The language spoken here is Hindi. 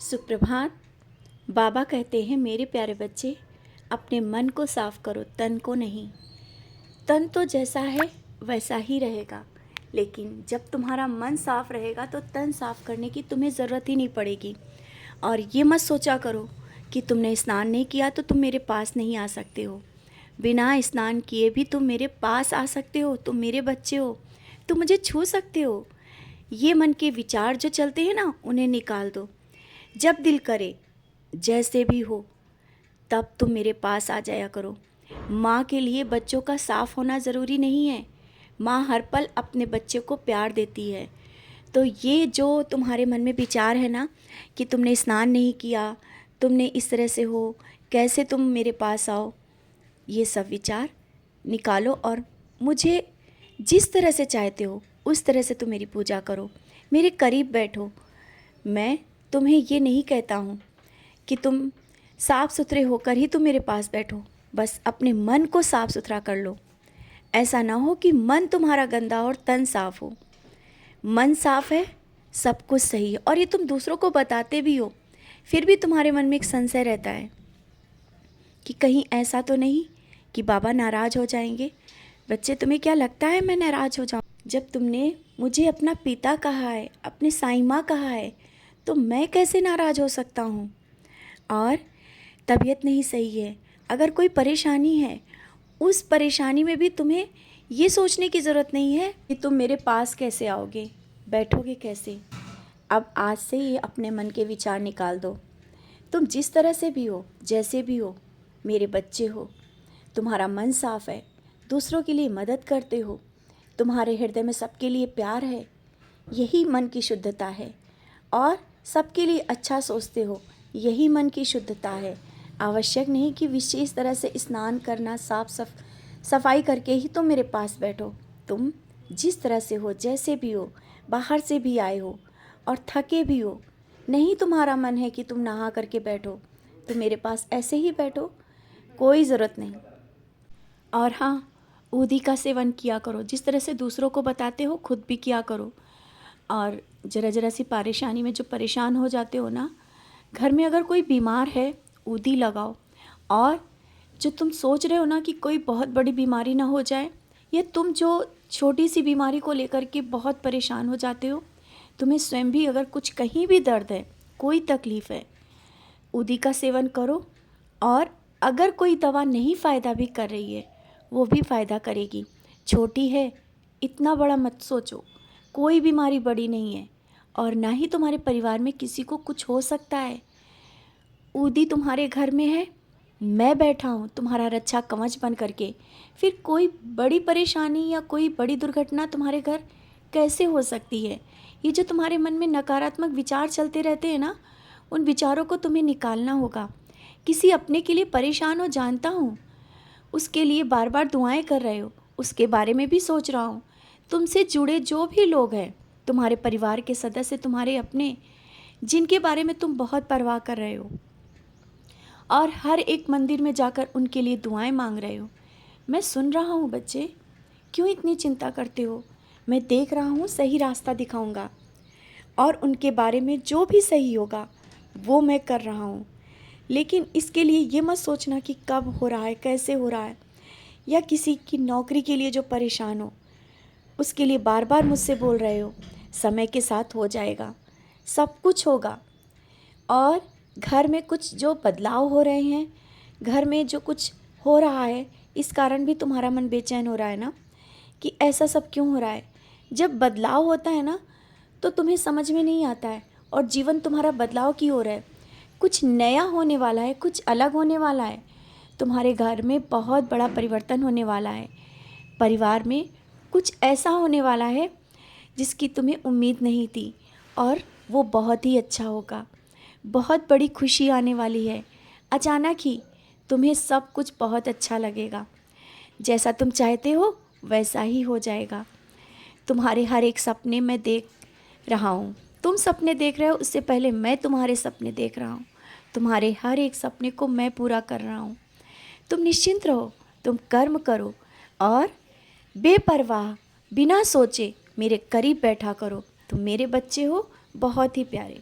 सुप्रभात। बाबा कहते हैं मेरे प्यारे बच्चे, अपने मन को साफ करो, तन को नहीं। तन तो जैसा है वैसा ही रहेगा, लेकिन जब तुम्हारा मन साफ रहेगा तो तन साफ करने की तुम्हें ज़रूरत ही नहीं पड़ेगी। और ये मत सोचा करो कि तुमने स्नान नहीं किया तो तुम मेरे पास नहीं आ सकते हो। बिना स्नान किए भी तुम मेरे पास आ सकते हो, तुम मेरे बच्चे हो, तुम मुझे छू सकते हो। ये मन के विचार जो चलते हैं ना, उन्हें निकाल दो। जब दिल करे, जैसे भी हो, तब तुम मेरे पास आ जाया करो। माँ के लिए बच्चों का साफ होना ज़रूरी नहीं है। माँ हर पल अपने बच्चे को प्यार देती है। तो ये जो तुम्हारे मन में विचार है ना कि तुमने स्नान नहीं किया, तुमने इस तरह से हो, कैसे तुम मेरे पास आओ, ये सब विचार निकालो और मुझे जिस तरह से चाहते हो उस तरह से तुम मेरी पूजा करो, मेरे करीब बैठो। मैं तुम्हें ये नहीं कहता हूँ कि तुम साफ़ सुथरे होकर ही तुम मेरे पास बैठो, बस अपने मन को साफ़ सुथरा कर लो। ऐसा ना हो कि मन तुम्हारा गंदा और तन साफ़ हो। मन साफ़ है, सब कुछ सही है, और ये तुम दूसरों को बताते भी हो, फिर भी तुम्हारे मन में एक संशय रहता है कि कहीं ऐसा तो नहीं कि बाबा नाराज़ हो जाएंगे। बच्चे, तुम्हें क्या लगता है मैं नाराज़ हो जाऊँ? जब तुमने मुझे अपना पिता कहा है, अपनी साईं माँ कहा है, तो मैं कैसे नाराज़ हो सकता हूँ? और तबीयत नहीं सही है, अगर कोई परेशानी है, उस परेशानी में भी तुम्हें ये सोचने की ज़रूरत नहीं है कि तुम मेरे पास कैसे आओगे, बैठोगे कैसे। अब आज से ही अपने मन के विचार निकाल दो। तुम जिस तरह से भी हो, जैसे भी हो, मेरे बच्चे हो। तुम्हारा मन साफ़ है, दूसरों के लिए मदद करते हो, तुम्हारे हृदय में सबके लिए प्यार है, यही मन की शुद्धता है। और सबके लिए अच्छा सोचते हो, यही मन की शुद्धता है। आवश्यक नहीं कि विशेष तरह से स्नान करना, सफाई करके ही तुम मेरे पास बैठो। तुम जिस तरह से हो, जैसे भी हो, बाहर से भी आए हो और थके भी हो, नहीं तुम्हारा मन है कि तुम नहा करके बैठो, तो मेरे पास ऐसे ही बैठो, कोई ज़रूरत नहीं। और हाँ, ऊदी का सेवन किया करो, जिस तरह से दूसरों को बताते हो खुद भी किया करो। और ज़रा ज़रा सी परेशानी में जो परेशान हो जाते हो ना, घर में अगर कोई बीमार है, ऊदी लगाओ। और जो तुम सोच रहे हो ना कि कोई बहुत बड़ी बीमारी ना हो जाए, या तुम जो छोटी सी बीमारी को लेकर के बहुत परेशान हो जाते हो, तुम्हें स्वयं भी अगर कुछ कहीं भी दर्द है, कोई तकलीफ़ है, ऊदी का सेवन करो। और अगर कोई दवा नहीं फ़ायदा भी कर रही है, वो भी फ़ायदा करेगी। छोटी है, इतना बड़ा मत सोचो, कोई बीमारी बड़ी नहीं है, और ना ही तुम्हारे परिवार में किसी को कुछ हो सकता है। ऊदी तुम्हारे घर में है, मैं बैठा हूँ तुम्हारा रक्षा कवच बन करके, फिर कोई बड़ी परेशानी या कोई बड़ी दुर्घटना तुम्हारे घर कैसे हो सकती है? ये जो तुम्हारे मन में नकारात्मक विचार चलते रहते हैं ना, उन विचारों को तुम्हें निकालना होगा। किसी अपने के लिए परेशान हो, जानता हूँ, उसके लिए बार बार दुआएं कर रहे हो, उसके बारे में भी सोच रहा हूँ। तुमसे जुड़े जो भी लोग हैं, तुम्हारे परिवार के सदस्य, तुम्हारे अपने, जिनके बारे में तुम बहुत परवाह कर रहे हो, और हर एक मंदिर में जाकर उनके लिए दुआएं मांग रहे हो, मैं सुन रहा हूँ बच्चे। क्यों इतनी चिंता करते हो? मैं देख रहा हूँ, सही रास्ता दिखाऊंगा, और उनके बारे में जो भी सही होगा वो मैं कर रहा हूँ। लेकिन इसके लिए ये मत सोचना कि कब हो रहा है, कैसे हो रहा है, या किसी की नौकरी के लिए जो परेशान हो, उसके लिए बार बार मुझसे बोल रहे हो। समय के साथ हो जाएगा, सब कुछ होगा। और घर में कुछ जो बदलाव हो रहे हैं, घर में जो कुछ हो रहा है, इस कारण भी तुम्हारा मन बेचैन हो रहा है ना, कि ऐसा सब क्यों हो रहा है। जब बदलाव होता है ना, तो तुम्हें समझ में नहीं आता है, और जीवन तुम्हारा बदलाव की ओर है, कुछ नया होने वाला है, कुछ अलग होने वाला है। तुम्हारे घर में बहुत बड़ा परिवर्तन होने वाला है, परिवार में कुछ ऐसा होने वाला है जिसकी तुम्हें उम्मीद नहीं थी, और वो बहुत ही अच्छा होगा। बहुत बड़ी खुशी आने वाली है, अचानक ही तुम्हें सब कुछ बहुत अच्छा लगेगा। जैसा तुम चाहते हो वैसा ही हो जाएगा। तुम्हारे हर एक सपने मैं देख रहा हूँ। तुम सपने देख रहे हो, उससे पहले मैं तुम्हारे सपने देख रहा हूँ। तुम्हारे हर एक सपने को मैं पूरा कर रहा हूँ। तुम निश्चिंत रहो, तुम कर्म करो, और बेपरवाह बिना सोचे मेरे करीब बैठा करो। तुम मेरे बच्चे हो, बहुत ही प्यारे।